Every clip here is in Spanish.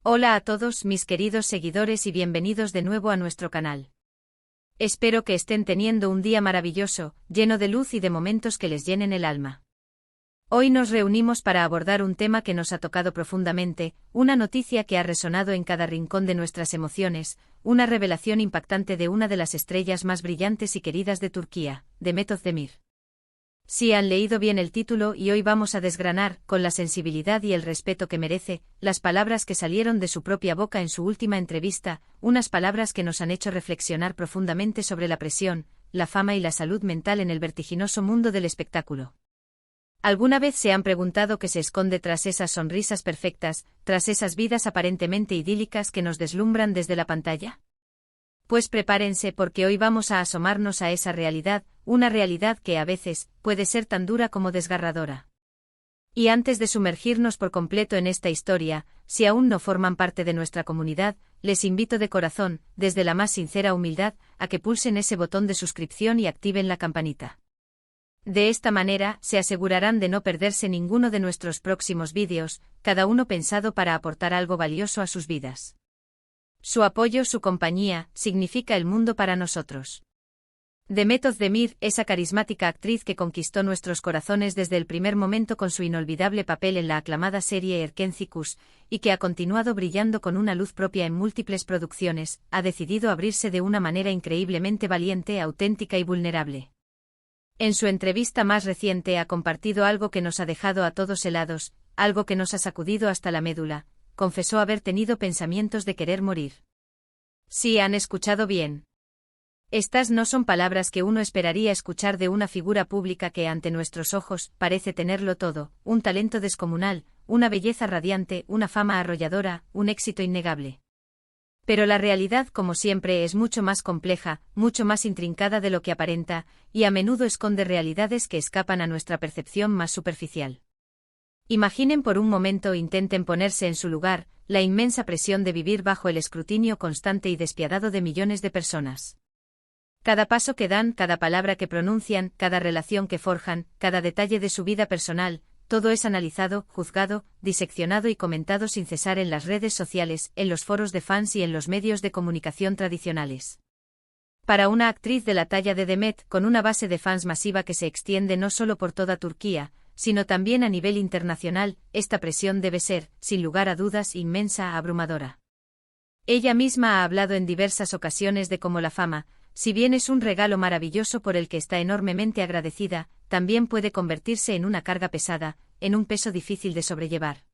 Hola a todos mis queridos seguidores y bienvenidos de nuevo a nuestro canal. Espero que estén teniendo un día maravilloso, lleno de luz y de momentos que les llenen el alma. Hoy nos reunimos para abordar un tema que nos ha tocado profundamente, una noticia que ha resonado en cada rincón de nuestras emociones, una revelación impactante de una de las estrellas más brillantes y queridas de Turquía, Demet Özdemir. Sí han leído bien el título y hoy vamos a desgranar, con la sensibilidad y el respeto que merece, las palabras que salieron de su propia boca en su última entrevista, unas palabras que nos han hecho reflexionar profundamente sobre la presión, la fama y la salud mental en el vertiginoso mundo del espectáculo. ¿Alguna vez se han preguntado qué se esconde tras esas sonrisas perfectas, tras esas vidas aparentemente idílicas que nos deslumbran desde la pantalla? Pues prepárense porque hoy vamos a asomarnos a esa realidad, una realidad que a veces puede ser tan dura como desgarradora. Y antes de sumergirnos por completo en esta historia, si aún no forman parte de nuestra comunidad, les invito de corazón, desde la más sincera humildad, a que pulsen ese botón de suscripción y activen la campanita. De esta manera, se asegurarán de no perderse ninguno de nuestros próximos vídeos, cada uno pensado para aportar algo valioso a sus vidas. Su apoyo, su compañía, significa el mundo para nosotros. Demet Özdemir, esa carismática actriz que conquistó nuestros corazones desde el primer momento con su inolvidable papel en la aclamada serie Erkenci y que ha continuado brillando con una luz propia en múltiples producciones, ha decidido abrirse de una manera increíblemente valiente, auténtica y vulnerable. En su entrevista más reciente ha compartido algo que nos ha dejado a todos helados, algo que nos ha sacudido hasta la médula. Confesó haber tenido pensamientos de querer morir. Sí, han escuchado bien. Estas no son palabras que uno esperaría escuchar de una figura pública que ante nuestros ojos parece tenerlo todo, un talento descomunal, una belleza radiante, una fama arrolladora, un éxito innegable. Pero la realidad, como siempre, es mucho más compleja, mucho más intrincada de lo que aparenta, y a menudo esconde realidades que escapan a nuestra percepción más superficial. Imaginen por un momento, intenten ponerse en su lugar, la inmensa presión de vivir bajo el escrutinio constante y despiadado de millones de personas. Cada paso que dan, cada palabra que pronuncian, cada relación que forjan, cada detalle de su vida personal, todo es analizado, juzgado, diseccionado y comentado sin cesar en las redes sociales, en los foros de fans y en los medios de comunicación tradicionales. Para una actriz de la talla de Demet, con una base de fans masiva que se extiende no solo por toda Turquía, sino también a nivel internacional, esta presión debe ser, sin lugar a dudas, inmensa, abrumadora. Ella misma ha hablado en diversas ocasiones de cómo la fama, si bien es un regalo maravilloso por el que está enormemente agradecida, también puede convertirse en una carga pesada, en un peso difícil de sobrellevar.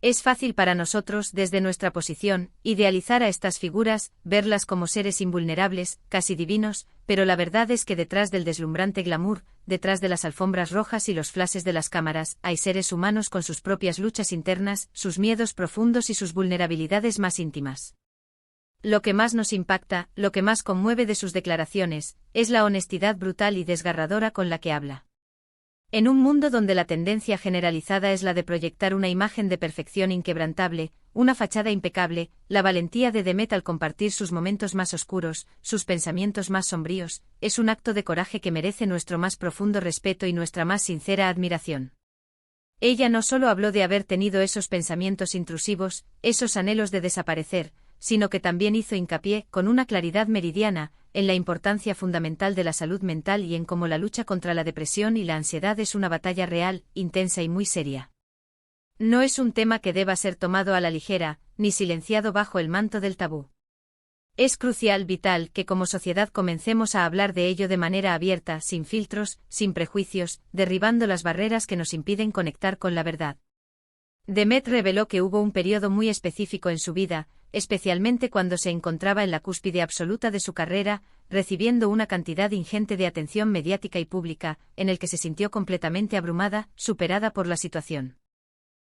Es fácil para nosotros, desde nuestra posición, idealizar a estas figuras, verlas como seres invulnerables, casi divinos, pero la verdad es que detrás del deslumbrante glamour, detrás de las alfombras rojas y los flashes de las cámaras, hay seres humanos con sus propias luchas internas, sus miedos profundos y sus vulnerabilidades más íntimas. Lo que más nos impacta, lo que más conmueve de sus declaraciones, es la honestidad brutal y desgarradora con la que habla. En un mundo donde la tendencia generalizada es la de proyectar una imagen de perfección inquebrantable, una fachada impecable, la valentía de Demet al compartir sus momentos más oscuros, sus pensamientos más sombríos, es un acto de coraje que merece nuestro más profundo respeto y nuestra más sincera admiración. Ella no solo habló de haber tenido esos pensamientos intrusivos, esos anhelos de desaparecer, sino que también hizo hincapié, con una claridad meridiana, en la importancia fundamental de la salud mental y en cómo la lucha contra la depresión y la ansiedad es una batalla real, intensa y muy seria. No es un tema que deba ser tomado a la ligera, ni silenciado bajo el manto del tabú. Es crucial, vital, que como sociedad comencemos a hablar de ello de manera abierta, sin filtros, sin prejuicios, derribando las barreras que nos impiden conectar con la verdad. Demet reveló que hubo un periodo muy específico en su vida, especialmente cuando se encontraba en la cúspide absoluta de su carrera, recibiendo una cantidad ingente de atención mediática y pública, en el que se sintió completamente abrumada, superada por la situación.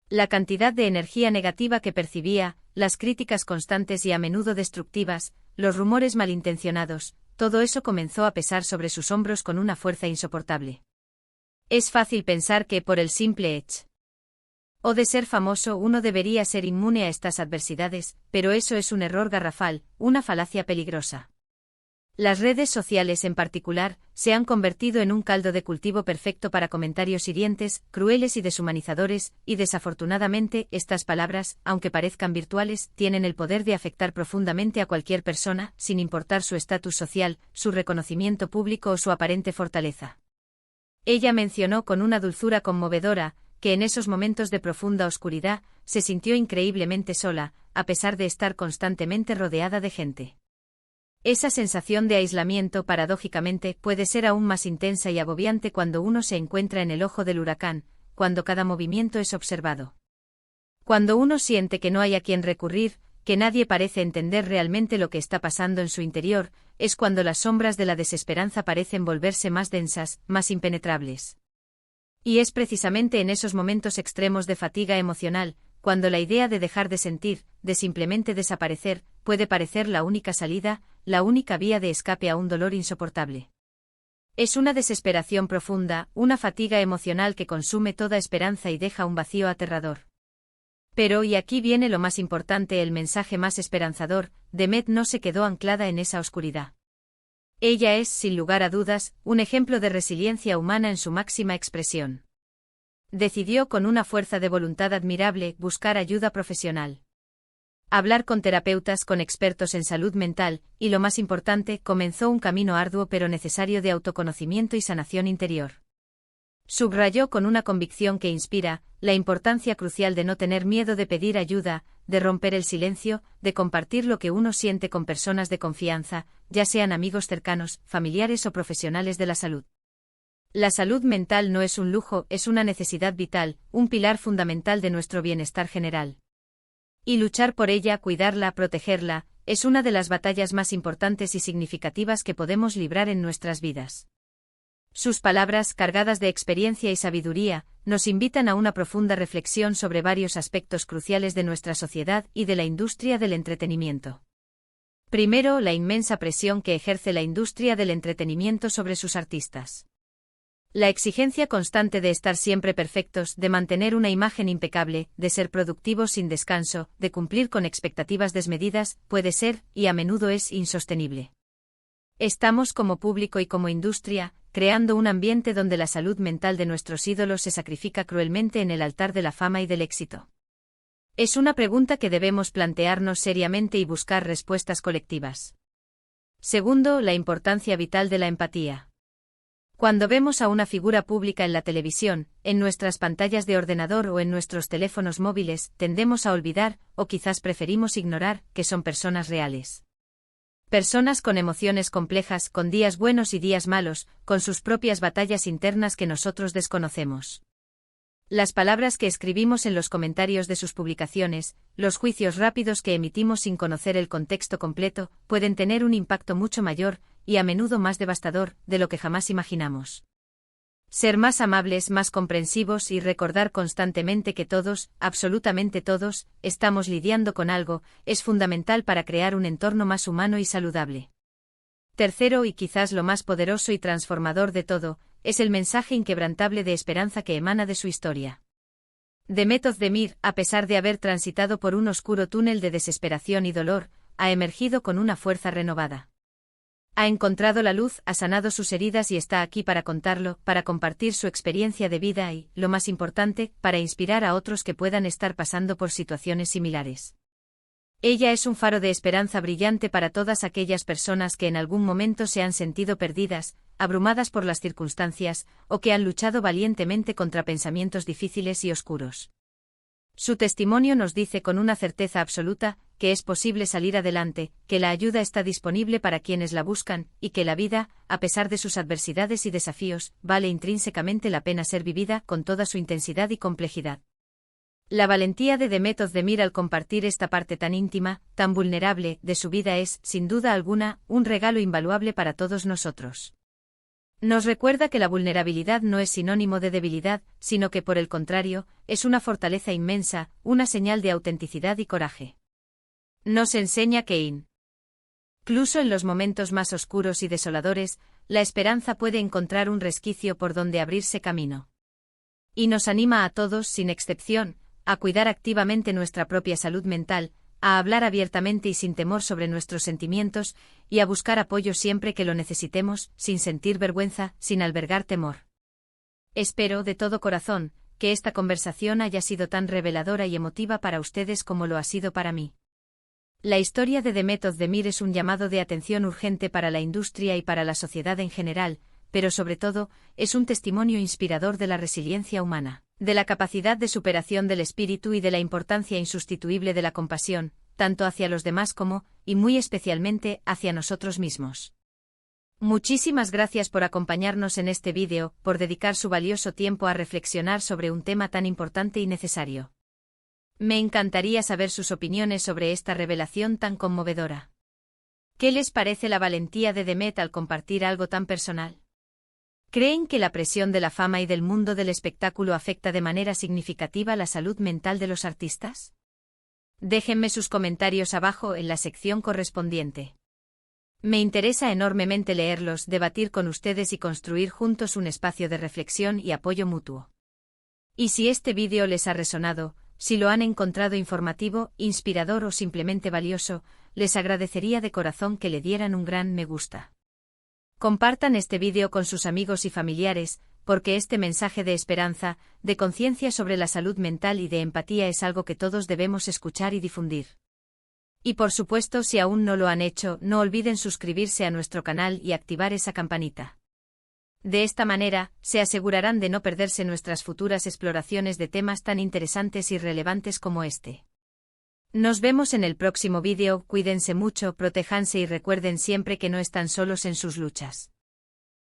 La cantidad de energía negativa que percibía, las críticas constantes y a menudo destructivas, los rumores malintencionados, todo eso comenzó a pesar sobre sus hombros con una fuerza insoportable. Es fácil pensar que, por el simple hecho de ser famoso, uno debería ser inmune a estas adversidades, pero eso es un error garrafal, una falacia peligrosa. Las redes sociales en particular, se han convertido en un caldo de cultivo perfecto para comentarios hirientes, crueles y deshumanizadores, y desafortunadamente, estas palabras, aunque parezcan virtuales, tienen el poder de afectar profundamente a cualquier persona, sin importar su estatus social, su reconocimiento público o su aparente fortaleza. Ella mencionó con una dulzura conmovedora, que en esos momentos de profunda oscuridad, se sintió increíblemente sola, a pesar de estar constantemente rodeada de gente. Esa sensación de aislamiento, paradójicamente, puede ser aún más intensa y agobiante cuando uno se encuentra en el ojo del huracán, cuando cada movimiento es observado. Cuando uno siente que no hay a quien recurrir, que nadie parece entender realmente lo que está pasando en su interior, es cuando las sombras de la desesperanza parecen volverse más densas, más impenetrables. Y es precisamente en esos momentos extremos de fatiga emocional, cuando la idea de dejar de sentir, de simplemente desaparecer, puede parecer la única salida, la única vía de escape a un dolor insoportable. Es una desesperación profunda, una fatiga emocional que consume toda esperanza y deja un vacío aterrador. Pero, y aquí viene lo más importante, el mensaje más esperanzador, Demet no se quedó anclada en esa oscuridad. Ella es, sin lugar a dudas, un ejemplo de resiliencia humana en su máxima expresión. Decidió con una fuerza de voluntad admirable buscar ayuda profesional. Hablar con terapeutas, con expertos en salud mental, y lo más importante, comenzó un camino arduo pero necesario de autoconocimiento y sanación interior. Subrayó con una convicción que inspira, la importancia crucial de no tener miedo de pedir ayuda, de romper el silencio, de compartir lo que uno siente con personas de confianza, ya sean amigos cercanos, familiares o profesionales de la salud. La salud mental no es un lujo, es una necesidad vital, un pilar fundamental de nuestro bienestar general. Y luchar por ella, cuidarla, protegerla, es una de las batallas más importantes y significativas que podemos librar en nuestras vidas. Sus palabras, cargadas de experiencia y sabiduría, nos invitan a una profunda reflexión sobre varios aspectos cruciales de nuestra sociedad y de la industria del entretenimiento. Primero, la inmensa presión que ejerce la industria del entretenimiento sobre sus artistas. La exigencia constante de estar siempre perfectos, de mantener una imagen impecable, de ser productivos sin descanso, de cumplir con expectativas desmedidas, puede ser, y a menudo es, insostenible. Estamos como público y como industria, creando un ambiente donde la salud mental de nuestros ídolos se sacrifica cruelmente en el altar de la fama y del éxito. Es una pregunta que debemos plantearnos seriamente y buscar respuestas colectivas. Segundo, la importancia vital de la empatía. Cuando vemos a una figura pública en la televisión, en nuestras pantallas de ordenador o en nuestros teléfonos móviles, tendemos a olvidar, o quizás preferimos ignorar, que son personas reales. Personas con emociones complejas, con días buenos y días malos, con sus propias batallas internas que nosotros desconocemos. Las palabras que escribimos en los comentarios de sus publicaciones, los juicios rápidos que emitimos sin conocer el contexto completo, pueden tener un impacto mucho mayor, y a menudo más devastador, de lo que jamás imaginamos. Ser más amables, más comprensivos y recordar constantemente que todos, absolutamente todos, estamos lidiando con algo, es fundamental para crear un entorno más humano y saludable. Tercero, y quizás lo más poderoso y transformador de todo, es el mensaje inquebrantable de esperanza que emana de su historia. Demet Özdemir, a pesar de haber transitado por un oscuro túnel de desesperación y dolor, ha emergido con una fuerza renovada. Ha encontrado la luz, ha sanado sus heridas y está aquí para contarlo, para compartir su experiencia de vida y, lo más importante, para inspirar a otros que puedan estar pasando por situaciones similares. Ella es un faro de esperanza brillante para todas aquellas personas que en algún momento se han sentido perdidas, abrumadas por las circunstancias, o que han luchado valientemente contra pensamientos difíciles y oscuros. Su testimonio nos dice con una certeza absoluta, que es posible salir adelante, que la ayuda está disponible para quienes la buscan, y que la vida, a pesar de sus adversidades y desafíos, vale intrínsecamente la pena ser vivida con toda su intensidad y complejidad. La valentía de Demet Özdemir al compartir esta parte tan íntima, tan vulnerable, de su vida es, sin duda alguna, un regalo invaluable para todos nosotros. Nos recuerda que la vulnerabilidad no es sinónimo de debilidad, sino que por el contrario, es una fortaleza inmensa, una señal de autenticidad y coraje. Nos enseña que incluso en los momentos más oscuros y desoladores, la esperanza puede encontrar un resquicio por donde abrirse camino. Y nos anima a todos, sin excepción, a cuidar activamente nuestra propia salud mental, a hablar abiertamente y sin temor sobre nuestros sentimientos, y a buscar apoyo siempre que lo necesitemos, sin sentir vergüenza, sin albergar temor. Espero, de todo corazón, que esta conversación haya sido tan reveladora y emotiva para ustedes como lo ha sido para mí. La historia de Demet Özdemir es un llamado de atención urgente para la industria y para la sociedad en general, pero sobre todo, es un testimonio inspirador de la resiliencia humana, de la capacidad de superación del espíritu y de la importancia insustituible de la compasión, tanto hacia los demás como, y muy especialmente, hacia nosotros mismos. Muchísimas gracias por acompañarnos en este vídeo, por dedicar su valioso tiempo a reflexionar sobre un tema tan importante y necesario. Me encantaría saber sus opiniones sobre esta revelación tan conmovedora. ¿Qué les parece la valentía de Demet al compartir algo tan personal? ¿Creen que la presión de la fama y del mundo del espectáculo afecta de manera significativa la salud mental de los artistas? Déjenme sus comentarios abajo en la sección correspondiente. Me interesa enormemente leerlos, debatir con ustedes y construir juntos un espacio de reflexión y apoyo mutuo. Y si este vídeo les ha resonado, si lo han encontrado informativo, inspirador o simplemente valioso, les agradecería de corazón que le dieran un gran me gusta. Compartan este vídeo con sus amigos y familiares, porque este mensaje de esperanza, de conciencia sobre la salud mental y de empatía es algo que todos debemos escuchar y difundir. Y por supuesto, si aún no lo han hecho, no olviden suscribirse a nuestro canal y activar esa campanita. De esta manera, se asegurarán de no perderse nuestras futuras exploraciones de temas tan interesantes y relevantes como este. Nos vemos en el próximo vídeo, cuídense mucho, protéjanse y recuerden siempre que no están solos en sus luchas.